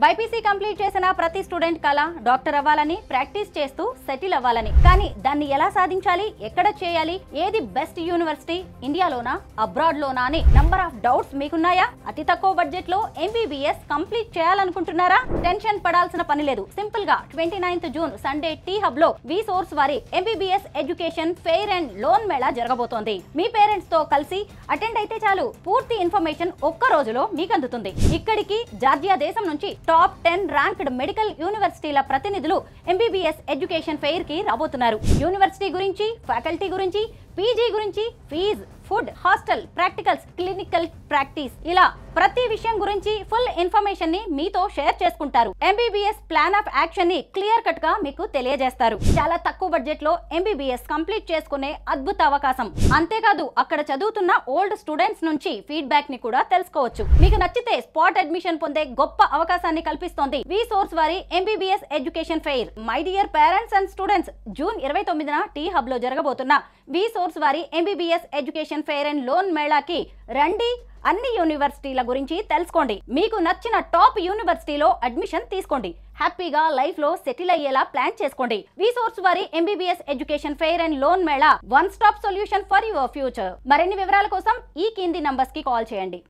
BiPC complete చేసిన ప్రతి student కల డాక్టర్ అవ్వాలని, ప్రాక్టీస్ చేస్తూ సెటిల్ అవ్వాలని. కానీ దాన్ని ఎలా సాధించాలి, ఎక్కడ చేయాలి, ఏది బెస్ట్ యూనివర్సిటీ, ఇండియాలోనా అబ్రాడ్ లోనా అని నంబర్ ఆఫ్ డౌట్స్ మీకున్నాయా? అతి తక్కువ బడ్జెట్ లో ఎంబీబీఎస్ కంప్లీట్ చేయాలనుకుంటున్నారా? టెన్షన్ పడాల్సిన పని లేదు. సింపుల్ గా 29th June Sunday tea Hub లో వి సోర్స్ వారి MBBS education fair and loan Mela జరగబోతోంది. మీ పేరెంట్స్ తో కలిసి అటెండ్ అయితే చాలు, పూర్తి ఇన్ఫర్మేషన్ ఒక్క రోజులో మీకు అందుతుంది. ఇక్కడికి జార్జియా దేశం నుంచి టాప్ 10 ర్యాంక్డ్ మెడికల్ యూనివర్సిటీల ప్రతినిధులు ఎంబీబీఎస్ ఎడ్యుకేషన్ ఫెయిర్ కి రాబోతున్నారు. యూనివర్సిటీ గురించి, ఫ్యాకల్టీ గురించి, పీజీ గురించి, fees, food, hostel, practicals, clinical practice, ఇలా ప్రతి విషయం గురించి ఫుల్ ఇన్ఫర్మేషన్ ని మీతో షేర్ చేసుకుంటారు. ఎంబీబీఎస్ ప్లాన్ ఆఫ్ యాక్షన్ ని క్లియర్ కట్ గా మీకు తెలియజేస్తారు. చాలా తక్కువ బడ్జెట్ లో ఎంబీబీఎస్ కంప్లీట్ చేసుకునే అద్భుత అవకాశం. అంతేకాదు అక్కడ చదువుతున్న ఓల్డ్ స్టూడెంట్స్ నుంచి ఫీడ్బ్యాక్ ని కూడా తెలుసుకోవచ్చు. మీకు నచ్చితే స్పాట్ అడ్మిషన్ పొందే గొప్ప అవకాశాన్ని కల్పిస్తోంది వి సోర్స్ వారి MBBS education fair. My dear parents and students, June 29న టీ హబ్ లో జరగబోతున్న వి సోర్స్ వారి MBBS education fair and loan మేళాకి రండి. అన్ని యూనివర్సిటీల గురించి తెలుసుకోండి. మీకు నచ్చిన టాప్ యూనివర్సిటీలో అడ్మిషన్ తీసుకోండి. హ్యాపీగా లైఫ్ లో సెటిల్ అయ్యేలా ప్లాన్ చేసుకోండి. వి సోర్స్ వారి MBBS education fair and loan Mela one stop solution for your future. మరిన్ని వివరాల కోసం ఈ కింది నంబర్స్ కి కాల్ చేయండి.